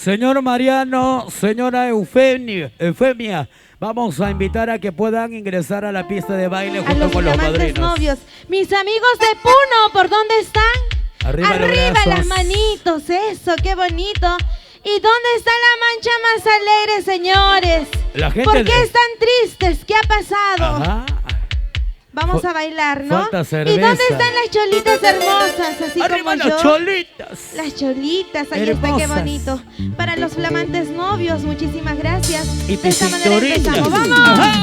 Señor Mariano, señora Eufemia, vamos a invitar a que puedan ingresar a la pista de baile junto con los padrinos. Novios. Mis amigos de Puno, ¿por dónde están? Arriba los brazos. Las manitos, eso, qué bonito. ¿Y dónde está la mancha más alegre, señores? La gente ¿Por qué están tristes? ¿Qué ha pasado? Ajá. Vamos a bailar, ¿no? Falta cerveza. ¿Y dónde están las cholitas hermosas? Así ¡Arriba como las yo. cholitas! Las cholitas, ahí está, qué bonito. Para los flamantes novios, muchísimas gracias. Y de esta manera empezamos. ¡Vamos! ¡Ajá!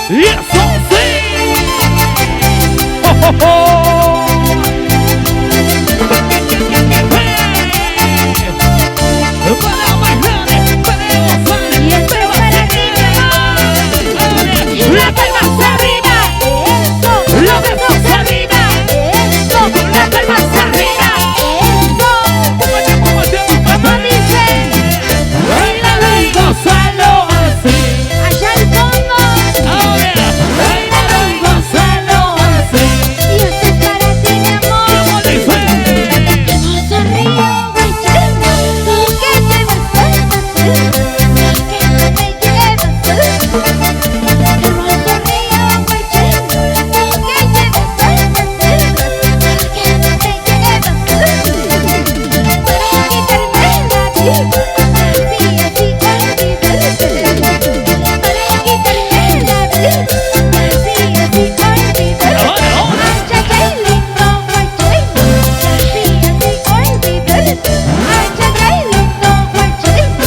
¡Y eso sí! ¡Oh, oh, oh! ¡Para bailar, para gozar! Y esto es para ti, mi amor. La palmas arriba. Eso. ¡Los brazos arriba! Eso. ¡Las palmas arriba! Eso. ¿Cómo dice? ¡Bailalo y gózalo así! Allá al fondo. ¡Ahora! ¡Bailalo y gózalo así! Y esto es para ti, mi amor. ¡Como dice! Hermoso río, guayando. Tú que llevas tantas veces. Que no me llevas. Hermoso río, guayando. Tú que llevas tantas veces. Que no me llevas. Para quitarme la vida. Así, así, olvidarte. Para quitarme la vida. Así, así, olvidarte. ¡Ahora, ahora! Ay, ay, ay, lindo, guayando. Así, así, olvidarte. Ay, ay, ay, lindo, guayando.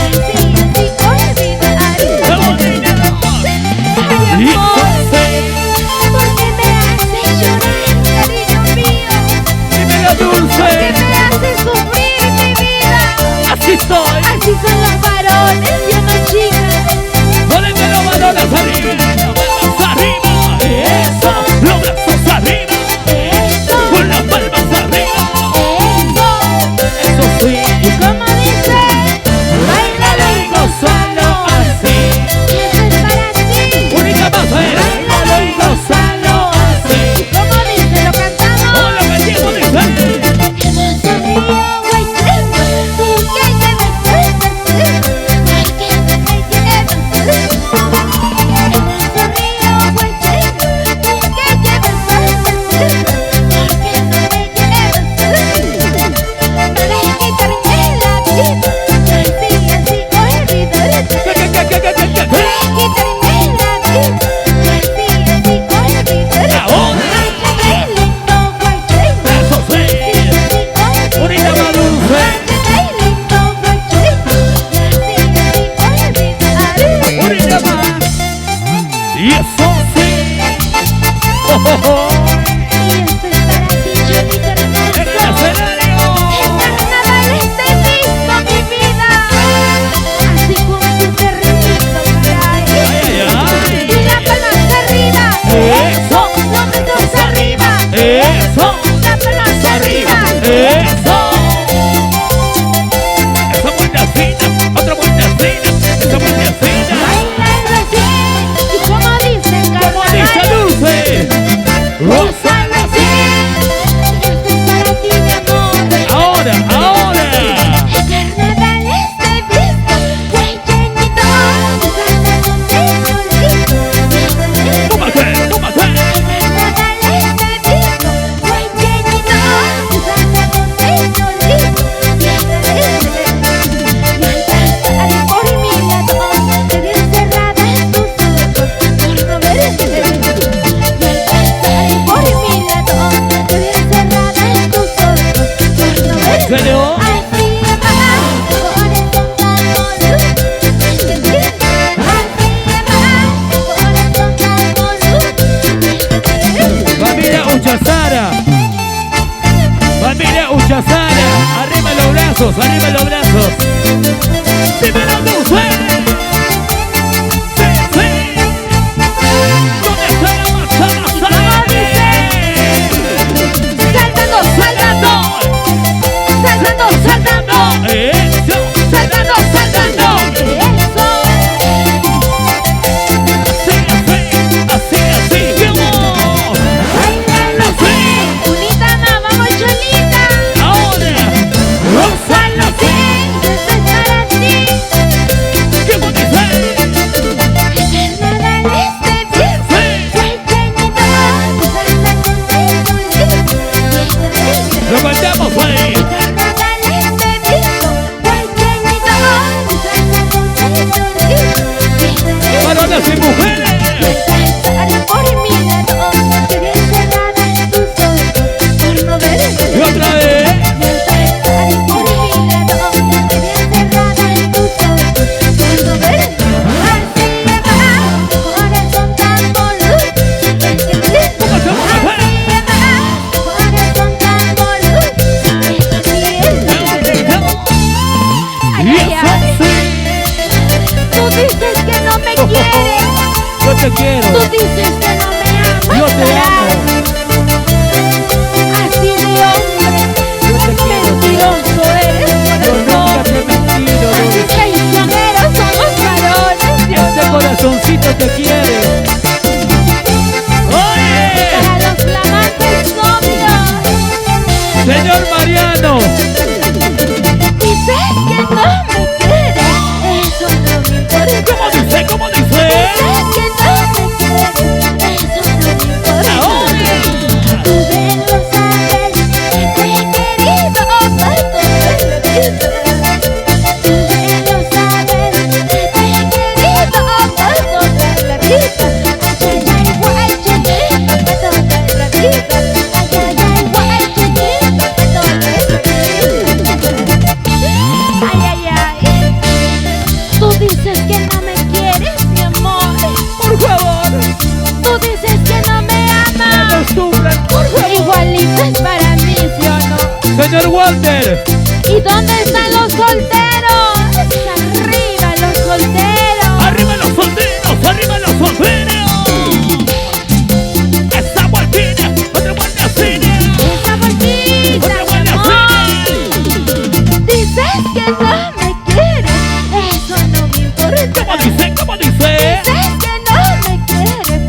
Así, así, olvidarte. ¡Vamos, niña! Ay, ¡Y amor, eso ¿por qué me haces llorar, cariño mío? sí! ¡Dímelo, ¿Por qué dulce! me haces sufrir, mi vida? ¡Así soy! Así son los varones, yo no chicas. ¡Ponete los balones arriba! ¡Los brazos arriba! ¡Eso! ¡Los brazos arriba! Eso, ¡Con las palmas arriba! eso. ¡Eso sí! ¿Y cómo dice? Báilalo y ¡Gózalo así! eso es para ti. ¡Única más! ¡Bailalo y gózalo así! ¿Y cómo dice? ¿Lo cantamos? ¡Hola, que tiempo dice! Hermoso río, guayando. Tú que llevas tantas veces. Que no me llevas. Hermoso río, guayando. Tú que llevas tantas veces. Que no me llevas. Para quitarme la vida. Así, así, olvidarte. Para quitarme la vida. Así, así, olvidarte. ¡Ahora! Ay, lindo, guayando. ¡Eso sí! ¡Única más dulce! ¡Única más! ¡Y eso sí! ¡Oh, oh, oh! ¡En el escenario! ¡Ay, ay, ay! ¡Eso! ¡Eso! ¡Eso! ¡Esa vueltecita! ¡Otra vueltecita! ¡Esa vueltecita! ¡Como dice Dulce! ¡Gózalo así! ¡Ahora! ¡Ahora! ¡Tómate! ¡Tómate! ¿En serio? ¡Familia Uchazara! ¡Familia Uchazara! ¡Arriba los brazos! ¡Arriba los brazos! ¡Dímelo, Dulce! ¡Sí, sí! ¿Dónde está la manzana salvaje? Saltando, saltando, saltando, saltando, ¡Eso! saltando, saltando. Eso. ¡Así, así! ¡Así, así! ¡Vamos! Bailalo, ¡Así! unita más, vamos, cholita. ¡Ahora! ¡Gózalo así! Eso sí. Tú dices que no me quieres. Yo te quiero. Tú dices que no me amas. Yo te amo. Así de hombre. Yo te quiero. Mentiroso eres, Yo nunca corazón. te he mentido, Así Luis. traicioneros son los varones, Dios Este no. corazoncito te quiere. Oye, Para los flamantes novios. señor Mariano. Dices que no me quieres. Eso no me importa. ¿Cómo dice? ¿Cómo dice? Dices que no me quieres. Eso no me importa. Ahora. Tú bien lo sabes. Te he querido para toda la vida. Tú bien lo sabes. Te he querido para toda la vida. Ay, ay, ay, guay, chinito, para toda la vida. Ay, ay, ay, guay, chinito, para toda la vida. Ay, ay, ay. Tú dices que no me quieres, mi amor. Por favor, Tú dices que no me no amas. sufran, por favor. Igualito es para mí, ¿sí o no? Señor Walter. ¿Y dónde están los solteros? Arriba los solteros. Arriba los solteros, arriba los solteros. Esa vueltina, otra vuelta cine. Esa bolsita, Otra mi vuelta amor. Dices que no me quieres. Eso no me importa. ¿Cómo dice? ¿Cómo dice? Dices que no me quieres.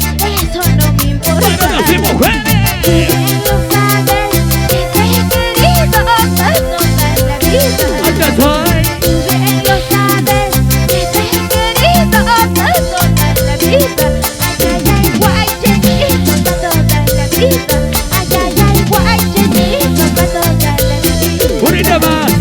Eso no me importa. Varones y mujeres. Bien lo sabes. Que te he querido para toda la vida. Aquí estoy. Tú bien lo sabes, que te he querido para toda la vida. Ay, ay, ay, guay, chinito, para toda la vida. Ay, ay, ay, guay, chinito, para toda la vida. Unita más.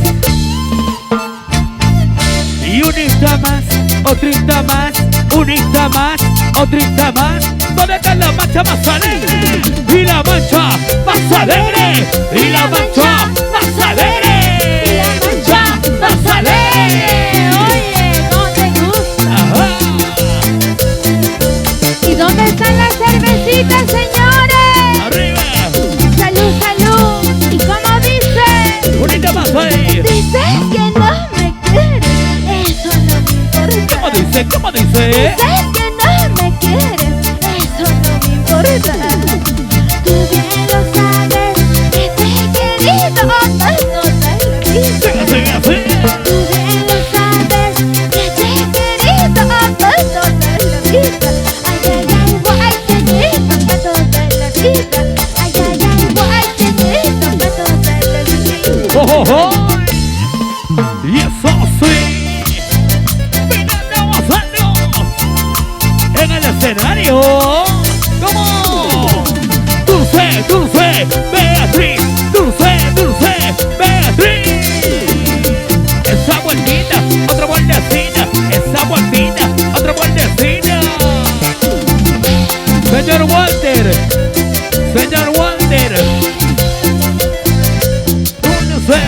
Y unita más. Otrita más. Unita más. Otrita más. ¿Dónde está la mancha más alegre? Y la mancha más alegre. Y la mancha más alegre. Y la mancha más alegre. Oye, ¿cómo te gusta? Ajá. ¿Y dónde están las cervecitas, señores? Arriba. Salud, salud. ¿Y cómo dice? Unita más ahí. Dices que no me quieres. Eso no me importa. ¿Cómo dice? ¿Cómo dice? Dices que no me quieres, eso no me importa. Tú bien lo sabes, que te he querido para toda la vida. Siga, siga, siga. Tú bien lo sabes, que te he querido para toda la vida. Ay, ay, ay, guay, chinito, para toda la vida. Ay, ay, ay, guay, chinito, para toda la vida. ¡Oh, oh, oh! Y eso sí, Fernando Gonzalo en el escenario. ¿Cómo? Dulce, dulce, Beatriz, dulce, dulce, Beatriz. Esa vueltita, otra vueltecita, esa vueltita, otra vueltecita. Señor Walter, señor Walter. Dulce,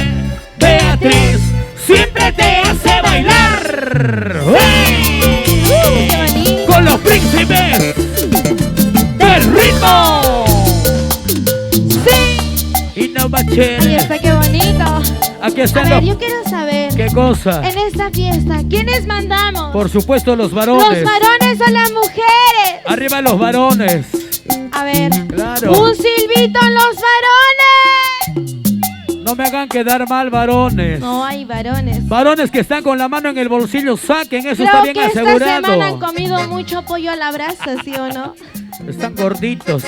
Beatriz, siempre te hace bailar. ¡Hey! ¡Qué bonito! Con los príncipes del ritmo. ¡Sí! Y no Ahí bachen. está, qué bonito. Aquí A están ver, los... yo quiero saber, ¿Qué cosa? en esta fiesta, ¿quiénes mandamos? Por supuesto los ¿Los varones. varones o las mujeres? Arriba los varones. A ver, Claro. un silbito en los varones. No me hagan quedar mal, varones. No hay varones. Varones que están con la mano en el bolsillo, saquen, eso está Creo bien que esta semana han asegurado. comido mucho pollo a la brasa, ¿sí o no? Están gorditos.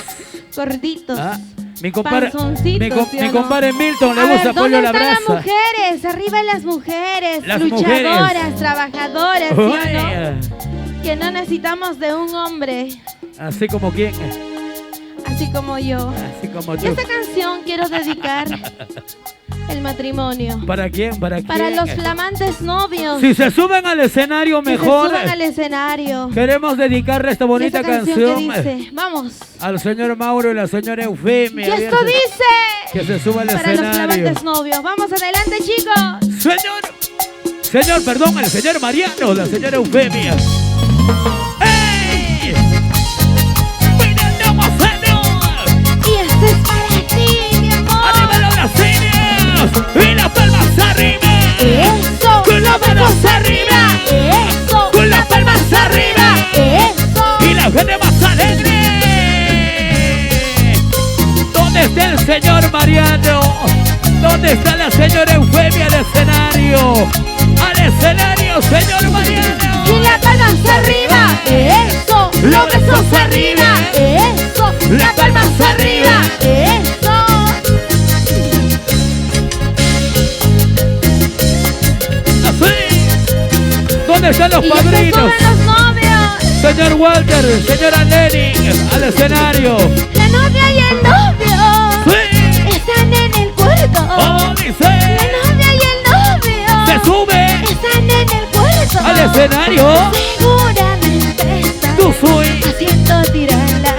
Gorditos. Ah, mi compadre, Panzoncitos, ¿sí o mi no? compadre Milton le A gusta ver, pollo a ¿dónde la están las brasa. mujeres? Arriba las mujeres, Las luchadoras, mujeres. trabajadoras, ¿sí o no? Oye, Que no necesitamos de un hombre, así como quién, así como yo. así como Y tú. esta canción quiero dedicar el matrimonio. ¿Para quién? ¿Para quién? Para los flamantes novios Si se suben al escenario que mejor, se suban al escenario. queremos dedicarle esta Y bonita esta canción canción que dice, vamos. al señor Mauro y la señora Eufemia. Y esto Que dice se suba al para los escenario. flamantes novios. Vamos adelante, chicos. Señor, perdón, el señor Mariano, la señora Eufemia. ¡Ey! ¡Mirando Gonzalo! Y esto es para ti, mi amor. ¡Arriba los brasileños! ¡Y las palmas arriba! Eso, ¡Con las manos ¿Dónde está la señora Eufemia al escenario? Al escenario, señor Mariano. Y la palma hacia arriba, eso. Los besos arriba, eso. La palma hacia arriba, eso. Así. ¿Dónde están los Y ya se padrinos? suben los novios. Señor Walter, señora Lenin, al escenario. La novia y el novio Sí. están en el cuarto. Oh, dice. La novia y el novio Se sube están en el cuarto. al escenario. Seguramente están Tú soy haciendo tirarla.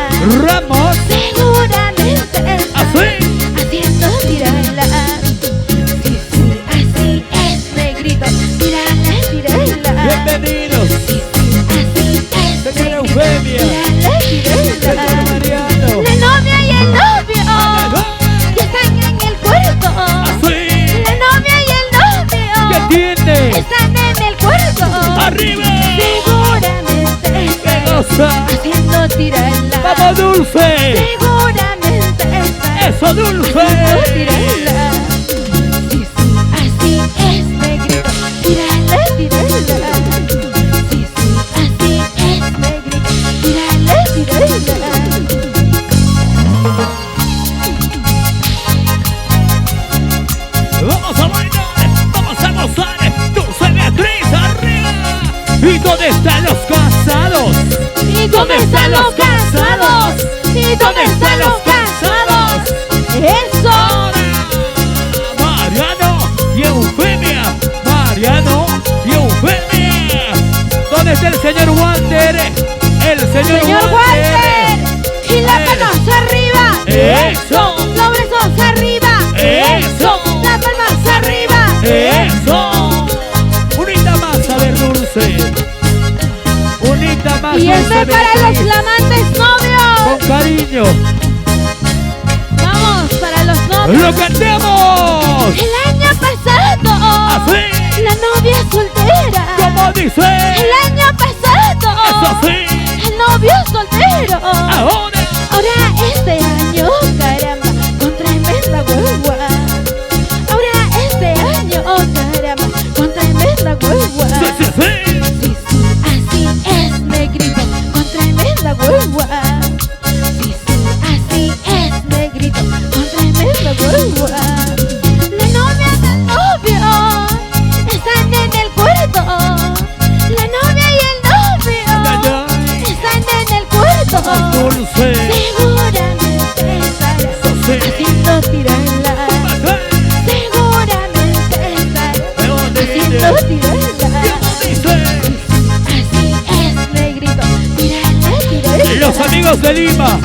Ramos. Seguramente están Así. haciendo tirarla. Sí, sí, así es, negrito. Tirarla, tirarla. Bienvenidos. Sí, sí, así es, Señora negrito. Eufemia. Tirarla, Señor tirarla. Mariano. La novia y el novio ya están en el cuarto. Así. La novia y el novio ¿Qué tiene? están en el cuarto. ¡Arriba! Seguramente ¡Qué están cosa! haciendo tirarla. ¡Vamos, Dulce! Seguramente están ¡Eso, Dulce! haciendo tirarla. Sí, sí, así es, negrito. Tirarla, tirarla. Sí, sí, así es, negrito. Tirarla, tirarla. ¡Vamos a bailar! ¡Vamos a gozar! ¡Dulce Beatriz, arriba! ¿Y dónde están los casados? ¿Y dónde están los casados? ¿Y dónde están los casados? ¡Eso! Ahora, Mariano y Eufemia. Mariano y Eufemia. ¿Dónde está el señor Walter? El señor Señor Walter. Y la palma hacia arriba. ¡Eso! Los brazos arriba. ¡Eso! La palma hacia arriba. ¡Eso! Unita más, a ver, Dulce. Unita más, Y Dulce este para los Beatriz. flamantes Con novios. cariño. Vamos, para los novios. ¡Lo cantemos! El año pasado. Así. La novia soltera. Como dice. El año pasado. Eso sí. El novio soltero. Ahora. Ahora este año, caramba, con tremenda guagua. Ahora este año, caramba, con tremenda guagua. Sí, sí, sí. Sí, sí, así es, negrito, con tremenda guagua. Sí, sí, así es, negrito, con tremenda guagua. La novia del novio están en el cuarto. La novia y el novio están en el cuarto. Dulce. Seguramente estará Sí. haciendo tirarla. Seguramente estará haciendo tirarla. Dice. Así es, negrito. Tirarla, tirarla. Los amigos de Lima.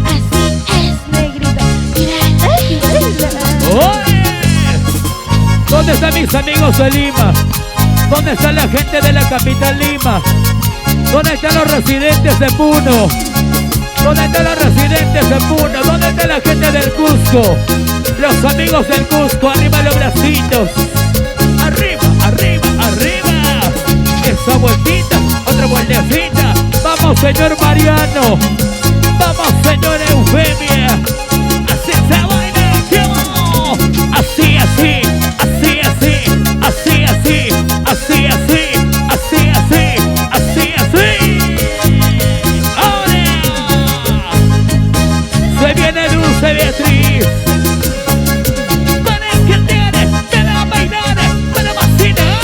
Así es, negrito. Tirarla, tirarla. ¡Oye! ¿Dónde están mis amigos de Lima? ¿Dónde está la gente de la capital Lima? ¿Dónde están los residentes de Puno? ¿Dónde están los residentes de Puno? ¿Dónde está la gente del Cusco? Los amigos del Cusco, arriba los bracitos. Arriba, arriba, arriba. Esa vueltita, otra vueltecita. Vamos, señor Mariano. Vamos, señora Eufemia. Así se baila, ¿cómo? Así, así, así, así, así, así, así, así, así, así, así, así. Ahora se viene Dulce Beatriz. Para que tiene, para bailar, para vacilar.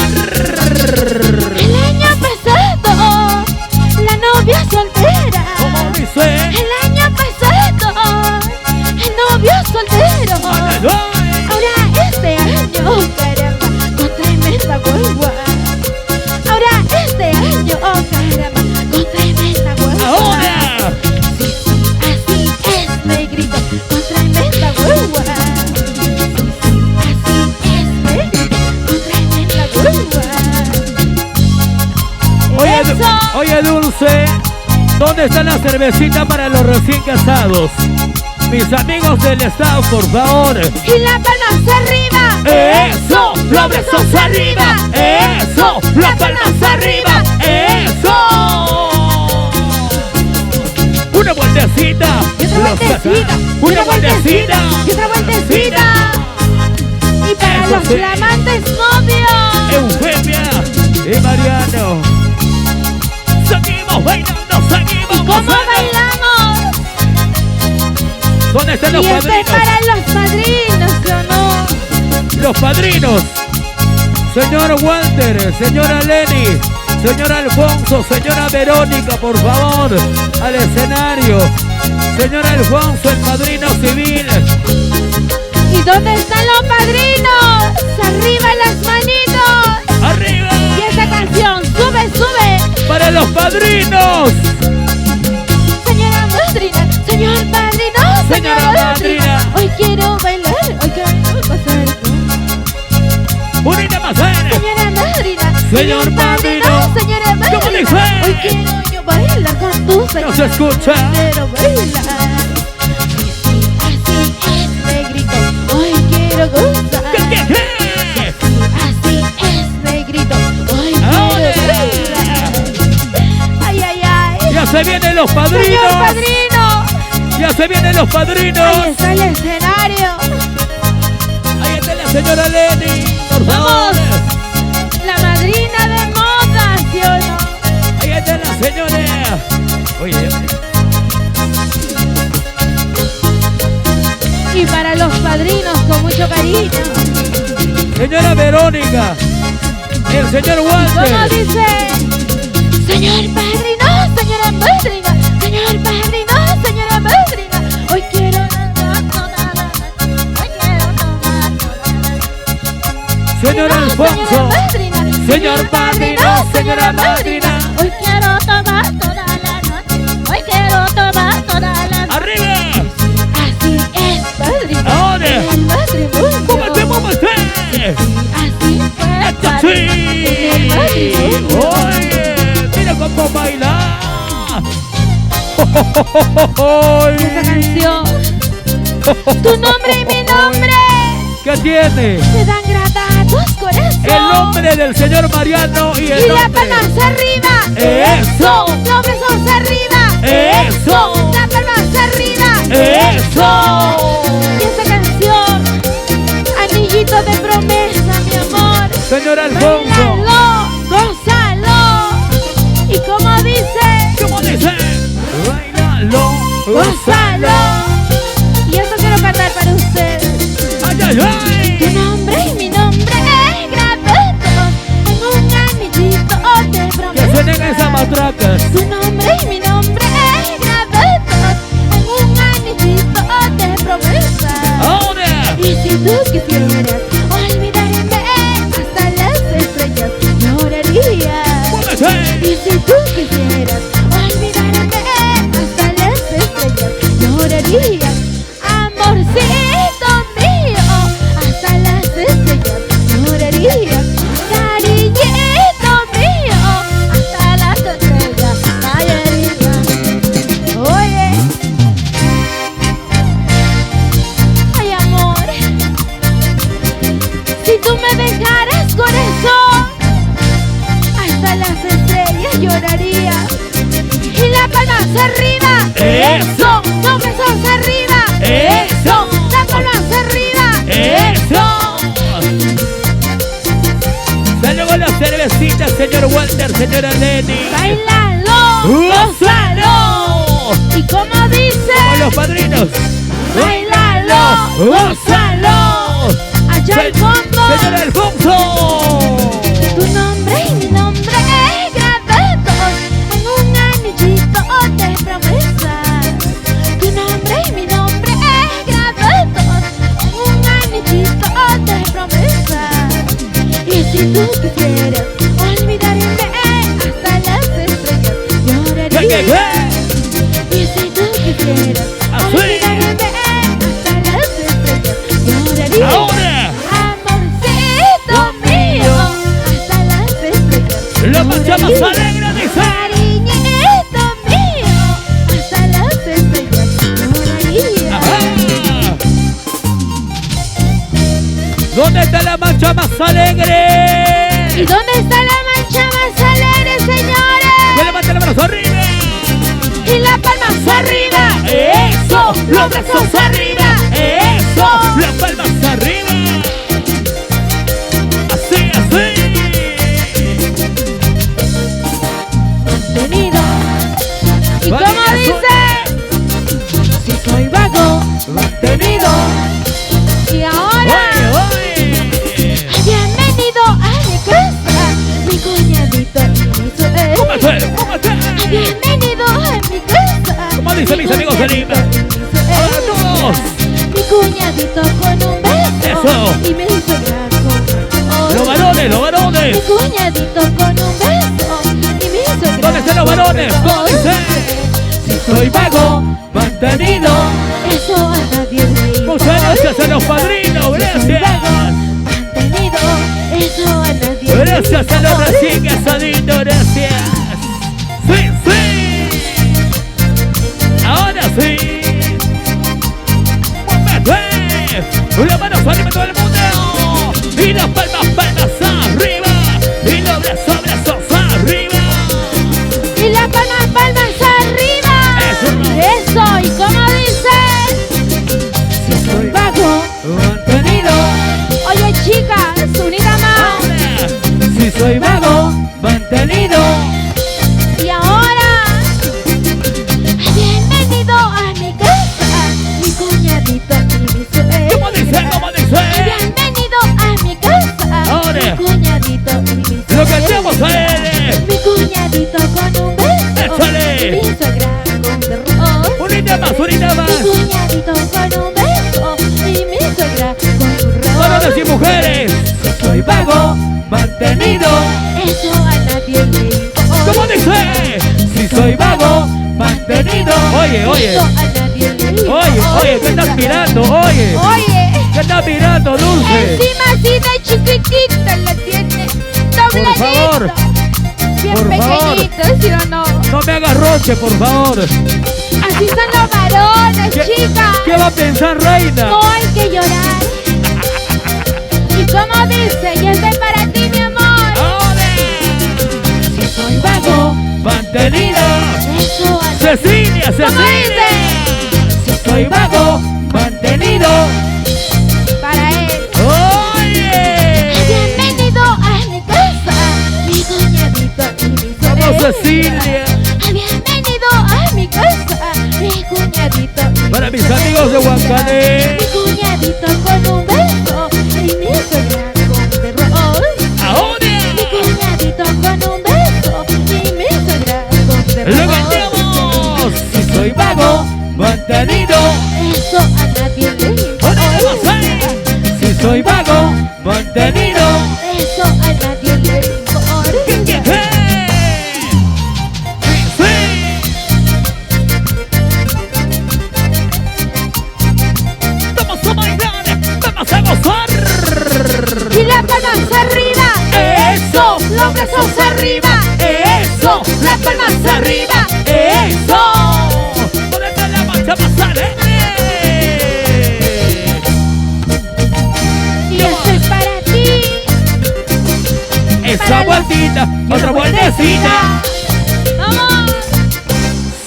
El año pasado, la novia soltera. Como dice. El año pasado, el novio soltero. Ahora este año, caramba, con tremenda guagua. Ahora este año, caramba, con tremenda guagua. Ahora. Sí, sí, así es, negrito, con tremenda guagua. Sí, sí, así es, negrito, con tremenda guagua. Eso. Oye, Dulce, ¿dónde está la cervecita para los recién casados? Mis amigos del staff, por favor. Y la palma hacia arriba. ¡Eso! ¡Los brazos arriba! ¡Eso! ¡Las palmas arriba! ¡Eso! ¡Una vueltecita! Y otra vueltecita. ¡Una vueltecita! Y otra vueltecita. Sí. flamantes novios. Eufemia y Mariano. Seguimos bailando, seguimos ¿Cómo gozando. bailamos? ¿Dónde están Y los este padrinos? para los padrinos, ¿sí o no? Los padrinos. Señor Walter, señora Lenny, señor Alfonso, señora Verónica, por favor, al escenario. Señor Alfonso, el padrino civil. ¿Y dónde están los padrinos? ¡Arriba las manitos! ¡Arriba! Y esa canción, sube, sube. ¡Para los padrinos! Señora madrina, señor padrino, Señora madrina. Hoy quiero bailar, hoy quiero pasar con... ¡Unida Macera! Señora madrina, Señor padrino. señora ¿Cómo madrina. dice? Hoy quiero yo bailar con tu señora. No se escucha. Quiero bailar. Así es, negrito, hoy quiero gozar. ¿Qué? Así es, negrito, hoy Ahora. quiero bailar. Ay, ay, ay. ¡Ya se vienen los Señor padrinos! padrino, ¡Ya se vienen los ahí padrinos! está el escenario. ¡Ahí está la señora Lenny! ¡Por favor! Vamos. La madrina de moda, ¿sí o no? ¡Ahí está la señora! Oye, Y para los padrinos con mucho cariño. señora Verónica, el señor ¿Cómo Walter. dice? Señor padrino, señora madrina, señor padrino, señora madrina. Hoy quiero tomar toda la noche. Hoy quiero tomar toda la noche. Señor Alfonso, Señora madrina, señor padrino, señora madrina. Hoy quiero tomar toda la noche. Hoy quiero tomar toda la noche. ¡Arriba! Así es, padrino. Ahora. El matrimonio. ¡Múvete, múvete! Así fue, ¡Esto padrino. sí! El matrimonio. ¡Oye! ¡Mira cómo baila! Esa canción. Tu nombre y mi nombre ¿Qué tiene? te dan gratados corazón. El nombre del señor Mariano y el Y la nombre. palma hacia arriba. ¡Eso! Los besos hacia arriba. ¡Eso! La palma hacia arriba. ¡Eso! Y esa canción, anillito de promesa, mi amor. Señor Alfonso. Bailalo, gózalo. Y como dice, ¿Cómo dice? Bailalo, gózalo. Y eso quiero cantar para usted. ¡Ay, ay, Tu ay! nombre y mi nombre es grabado en un anillito de Que promesa. suenen esas matracas. Tu nombre y mi nombre es grabado en un anillito de promesa. ¡Ahora! Y si tú quisieras olvidarme hasta las estrellas, lloraría. ¡Muévete! Y si tú quisieras olvidarme hasta las estrellas, lloraría. Amorcito mío, hasta las estrellas, lloraría. Cariñito mío, hasta las estrellas, caería. Oye, ay amor, si tú me dejaras corazón, hasta las estrellas lloraría. Y la palma hacia arriba. ¡Eso! Los besos hacia arriba. ¡Eso! La palma hacia arriba. ¡Eso! Salud con la cervecita, señor Walter, señora Lenny. Bailalo. ¡Gózalo! Y como Con dice, los padrinos. bailalo. Gózalo. Allá al fondo. Señor Alfonso. Tu nombre y mi nombre es grabado en un anillito de promesa. Tu nombre y mi nombre es grabado en un anillito de promesa. Y si tú quisieras olvidarme hasta las estrellas, lloraría. Y si tú quisieras olvidarme hasta las estrellas, lloraría. Ahora, Amorcito mío, hasta las estrellas. la marcha más lloraría. alegre dice. Cariñito mío, hasta las estrellas. Lloraría. Ajá. ¿Dónde está la marcha más alegre? ¿Y dónde está la mancha más alegre, Que señores? levante el brazo arriba. Y la palma hacia arriba. Eso, los brazos arriba. Eso, las palmas arriba. dicen mis amigos de Lima? Ahora todos. Mi cuñadito con un beso. Eso. Y me hizo gran corazón. Los varones, los Mi varones. cuñadito con un beso. Y me hizo gran ¿Dónde están los varones? ¿Cómo dice? Si Soy vago, mantenido. eso a nadie le importa. Muchas gracias a los padrinos, gracias. Mantenido, eso a nadie le Gracias a los importa. recién casaditos, gracias. Sí, sí. Ahora sí. Las manos arriba todo el mundo. Y las palmas, palmas arriba. Y los brazos, brazos arriba. Y las palmas, palmas arriba. Eso. Eso, ¿y cómo dice? Si soy Vago. mantenido. Oye, chicas, unida más. Ahora, si soy vago, mantenido. Y ahora, bienvenido a mi casa, mi cuñadito y mi suegra. ¿Cómo dice? ¿Cómo dice? Bienvenido a mi casa, Ahora. mi cuñadito y mi suegra. Lo que tenemos a él. Mi cuñadito con un beso. Échale. Mi suegra con terror. Unita más, unita Mi más. cuñadito con un beso. Y mi suegra con terror. Varones y mujeres. Si soy vago, mantenido. Eso a nadie le importa. ¿Cómo dice? Si soy vago, mantenido. Oye, oye. Eso a nadie le importa. Oye, oye, ¿qué estás mirando? Oye. Oye. ¿Qué estás mirando, Dulce? Encima así de chiquitita la tiene. Dobladito. favor. Bien Por favor. pequeñito, ¿sí o no? No me hagas roche, por favor. Así son los varones, chicas. ¿Qué va a pensar, reina? No hay que llorar. Y como dice, y este es para ti, mi amor. ¡Ole! Si soy vago, Mantenida. eso a Cecilia, ¿Cómo Cecilia. Si soy vago, mantenido. para él. Oye. Bienvenido a mi casa, mi cuñadito y mi Vamos, suegra. Cecilia. Bienvenido a mi casa, mi cuñadito y Para mis suegra. amigos de Huancané. Mi cuñadito con un beso y mi suegra con terror. Ahora. Mi cuñadito con un beso y mi suegra con terror. Lo que tenemos. Si soy vago, mantenido. Eso a nadie le Ahora importa. vamos a ver. Si soy vago, mantenido. Eso a nadie le importa. Vamos a bailar, vamos a gozar. Y las palmas arriba. Eso, Los brazos arriba. eso, las palmas arriba. Eso. ¿Dónde está la marcha más alegre? Y esto es para ti. Esa vueltita, otra vueltecita. Vamos.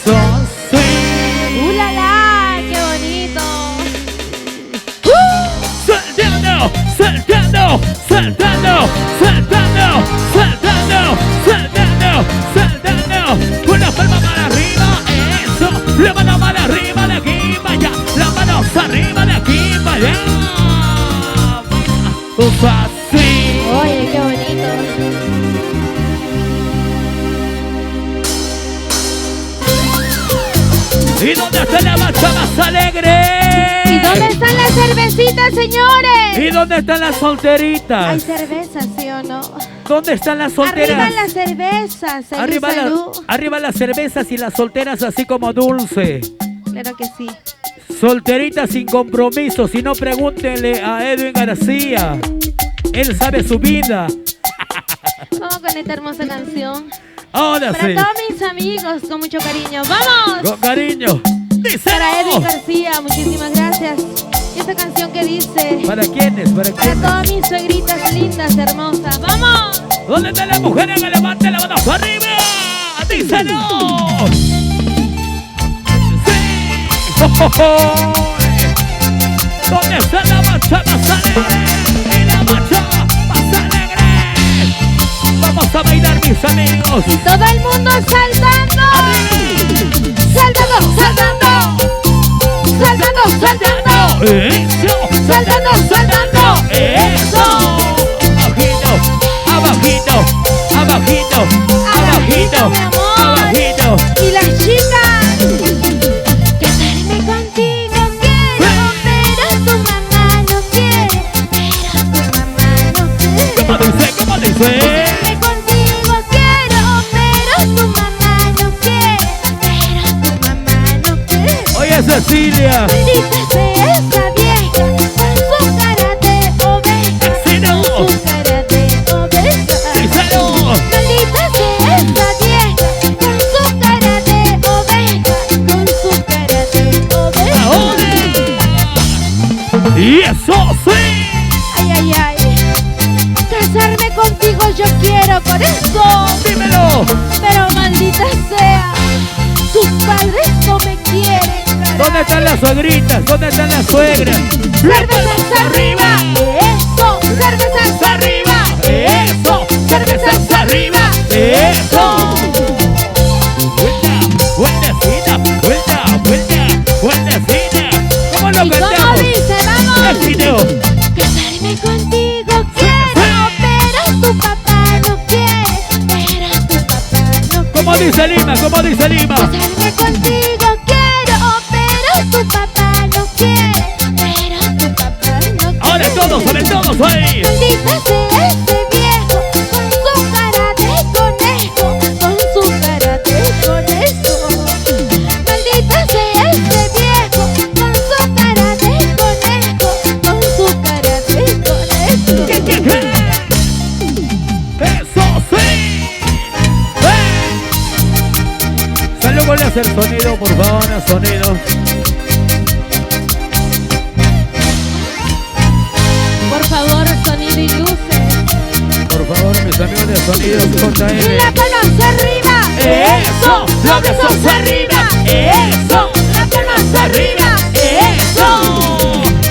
Son sí. La la, qué bonito. Saltando, saltando, saltando, saltando, saltando, saltando, saltando. Con la palma para arriba, eso. La mano para arriba, de aquí para allá. Las manos arriba, de aquí para allá. Usa así. Oye, qué bonito. ¿Y dónde está la marcha más alegre? ¿Y dónde están las cervecitas, señores? ¿Y dónde están las Hay solteritas? cervezas, ¿sí o no? ¿Dónde están las solteras? Arriba las cervezas, salud, Arriba, salud. arriba las cervezas y las solteras así como Dulce. Claro que sí. Solteritas sin compromiso, si no pregúntenle a Edwin García. Él sabe su vida. Vamos con esta hermosa canción. Ahora Para sí. todos mis amigos, con mucho cariño. ¡Vamos! Con cariño. Díselo. Para Edwin García, muchísimas gracias. Y esta canción que dice... ¿Para quiénes? ¿Para Para quiénes? todas mis suegritas lindas, hermosas. ¡Vamos! ¿Dónde están las mujeres que levanten la mano arriba? ¡Díselo! ¡Sí! ¡Oh, oh, oh! ¿Dónde está la marcha más alegre? ¡Y la marcha más alegre! Vamos a bailar, mis amigos. Y todo el mundo saltando. Saltando, saltando. Saltando, saltando. ¡Eso! Saltando, saltando. ¡Eso! Abajito, abajito, abajito, abajito, mi amor. abajito. Y las chicas. Casarme contigo quiero, pero tu mamá no quiere. Pero tu mamá no quiere. Oye, Cecilia. Maldita sea esa vieja con su cara de oveja. Sí, no. Con su cara de oveja. Díselo. Maldita sea esa vieja con su cara de oveja. Con su cara de oveja. Ahora. Y eso sí. Ay, ay, ay. Casarme contigo yo quiero con eso. Dímelo. Pero maldita sea, tus padres no me quieren. Caray. ¿Dónde están las suegritas? ¿Dónde están las suegras? Cervezas arriba, eso, cervezas arriba, eso, cervezas arriba, eso. Vuelta, vueltecita, vuelta, vuelta, vueltecita. ¿Cómo lo ¿Y cómo cantamos? dice? Vamos. El video. Casarme contigo quiero, pero tu papá no quiere, pero tu papá no quiere. ¿Cómo dice Lima? ¿Cómo dice Lima? Casarme contigo quiero, pero tu papá no quiere, pero tu papá no quiere. Ahora todos, sobre todos, ahí. Maldita sea ese viejo con su cara de conejo, con su cara de conejo. Maldita sea ese viejo con su cara de conejo, con su cara de conejo. ¡Eso sí! Salud, vuelve a hacer sonido, por favor, sonido. Por favor, sonido y luces. Por favor, mis amigos de Sonidos Y JL. la palma arriba. ¡Eso! ¡Los besos arriba! ¡Eso! La palma arriba. ¡Eso!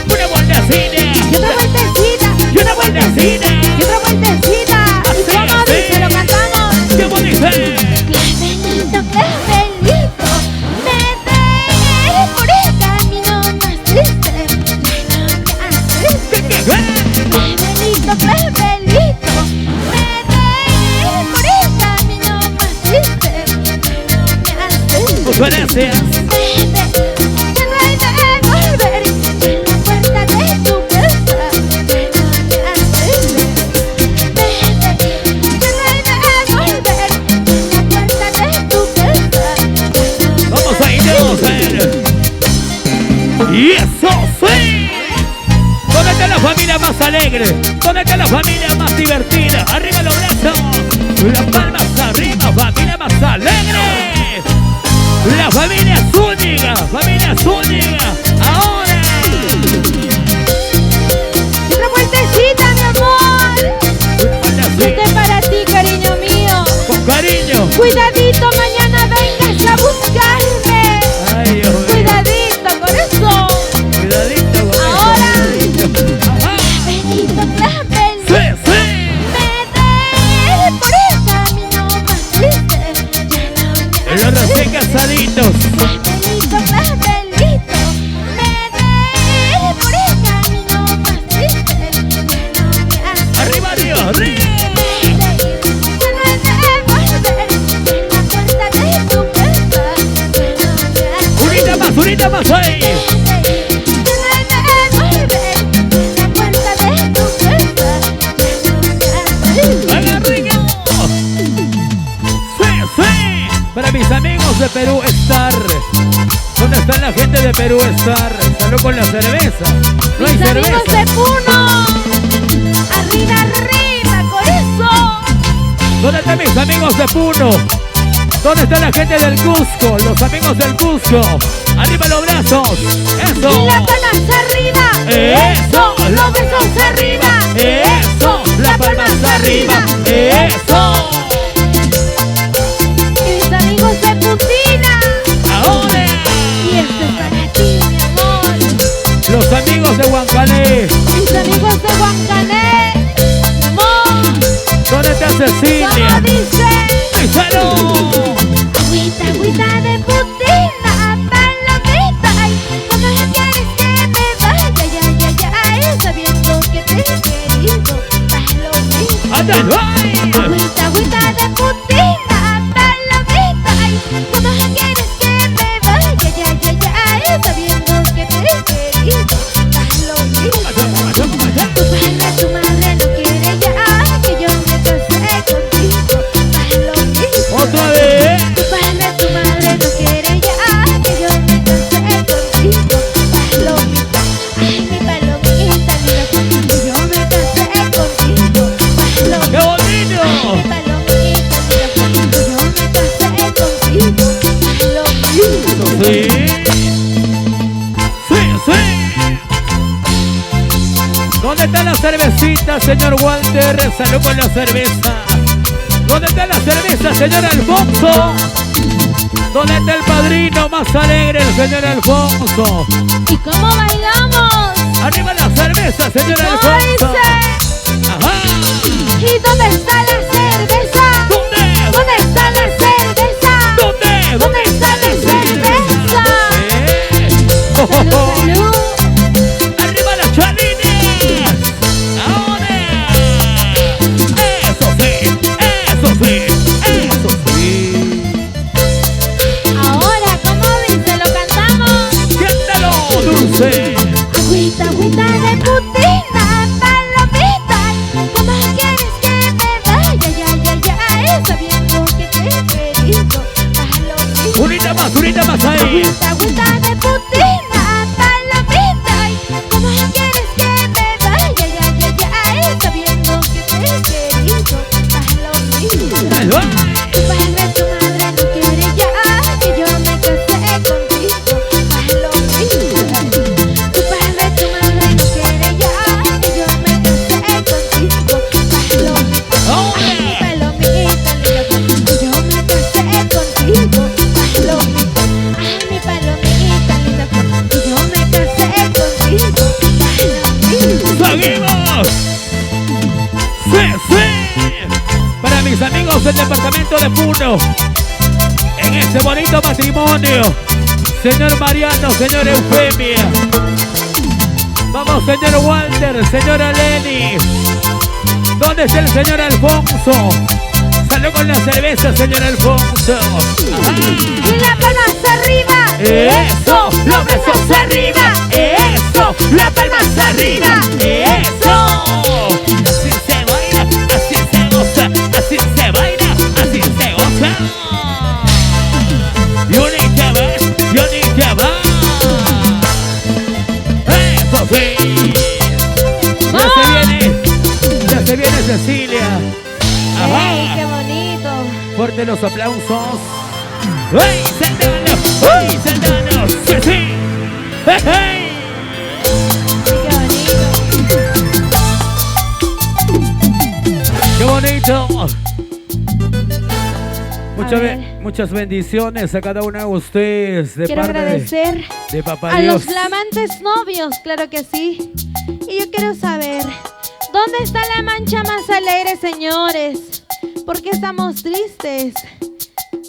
¡Una vueltecita! Y otra vueltecita. ¡Y una vueltecita! Y otra vueltecita. ¿Y cómo dice? Lo cantamos. ¿Cómo dice? Clavelito, clavelito, me deje por el camino más triste. Clavelito, clavelito, me deje por el camino más triste. Muchas gracias. Ya no hay de volver en la puerta de tu casa. Ya no hay de volver en la puerta de tu casa. Vamos ahí, vamos a ver. ¡Y eso sí! ¿Dónde está la familia más alegre? ¿Dónde está la familia más divertida? ¡Arriba los brazos! ¡Las palmas arriba! ¡Familia más alegre! ¡La familia Zúñiga! ¡Familia Zúñiga! ¡Ahora! Y otra vueltecita, mi amor. Este es para ti, cariño mío. ¡Con cariño! Cuidadito, mañana vengas a buscarme. ¡Ay, Dios mío! Cuidadito, corazón. Cuidadito con Ahora. eso. Ajá. Clavelito, clavelito. ¡Sí, sí! Me deje por el camino más triste. Ya no me Los recién casaditos. Clavelito, clavelito, me deje por el camino más triste. Ya no me hace ¡Arriba, arriba, arriba! reír. Ya no he de volver en la puerta de tu casa. Ya no me hace ¡Unita más ahí! reír. Ya no he de volver en la puerta de tu casa. Ya no me hace reír. ¡Agarriño! ¡Sí, sí! Para mis amigos de Perú Star. ¿Dónde está la gente de Perú Star? Salud con la cerveza. No hay Mis amigos cerveza. de Puno, arriba, arriba, con eso. ¿Dónde están mis amigos de Puno? ¿Dónde está la gente del Cusco? Los amigos del Cusco. ¡Arriba los brazos! ¡Eso! Y la palma arriba. ¡Eso! Los besos arriba. ¡Eso! ¡Las palmas arriba! ¡Eso! Y mis amigos de Putina. ¡Ahora! Y este es para ti, mi amor. Los amigos de Huancané. Mis amigos de Huancané. Amor, ¿Dónde está Cecilia? ¿cómo dice? ¡Díselo! Agüita, agüita de Putina, palomita. Ay, ¿cómo quieres que me vaya? Ya, ya, ya, sabiendo que te he querido, palomita. ¡Anda! ¡Ay! Agüita, agüita de Putina, palomita. Ay, ¿cómo quieres que me vaya? Ya, ya, ya, sabiendo que te he querido, palomita. Tu padre no quiere ya que yo me case cervecita, señor Walter. Salud con la cerveza. ¿Dónde está la cerveza, señor Alfonso? ¿Dónde está el padrino más alegre, el señor Alfonso? ¿Y cómo bailamos? ¡Arriba la cerveza, señor Alfonso! ¡Ajá! ¿Y dónde está la cerveza? ¿Dónde? ¿Dónde está la cerveza? ¿Dónde? ¿Dónde está la cerveza? ¡Oh, oh, oh! Salud. ¡Arriba las chalines! ¡Ahora! ¡Eso sí! ¡Eso sí! ¡Eso sí! Ahora, ¿cómo dice? ¿Lo cantamos? ¡Cántalo, dulce! Agüita, agüita de putina, palomita. ¿Cómo quieres que me vaya? Ya, ya, ya, sabiendo que te he querido. Palomita. Unita más ahí. Agüita, agüita de putina, palomita. ¿Cómo quieres que me vaya? Ya, ya, ya, sabiendo que te he querido. Palomita. ¡Ahí va! Tu padre, tu madre no quiere ya que yo me casé contigo, palomita. Tu padre, tu madre no quiere ya que yo me casé contigo, palomita. Ay, palomita linda, que yo me casé contigo, palomita. Ay, mi palomita linda, que yo me casé contigo, palomita. ¡Seguimos! ¡Sí, sí! Para mis amigos del departamento de Puno, en este bonito matrimonio, señor Mariano, señor Eufemia. Vamos, señor Walter, señora Lenny. ¿Dónde está el señor Alfonso? Salud con la cerveza, señor Alfonso. Ajá. Y las palmas arriba. ¡Eso! ¡Los besos arriba! ¡Eso! ¡Las palmas arriba! ¡Eso! Así se baila, así se goza, así se baila, así se goza. ¡Unita más! ¡Eso sí! Ya se viene Cecilia. ¡Ey, qué ¡Ajá! bonito! Fuerte los aplausos. ¡Hey, Santana! ¡Hey, Santana! ¡Sí, sí! ¡Hey, hey! ¡Qué bonito! ¡Qué bonito! ver. Muchas bendiciones a cada uno de ustedes de Quiero parte agradecer de Papá a Dios. los flamantes novios, claro que sí. Y yo quiero saber, ¿dónde está la mancha más alegre, señores? ¿Por qué estamos tristes?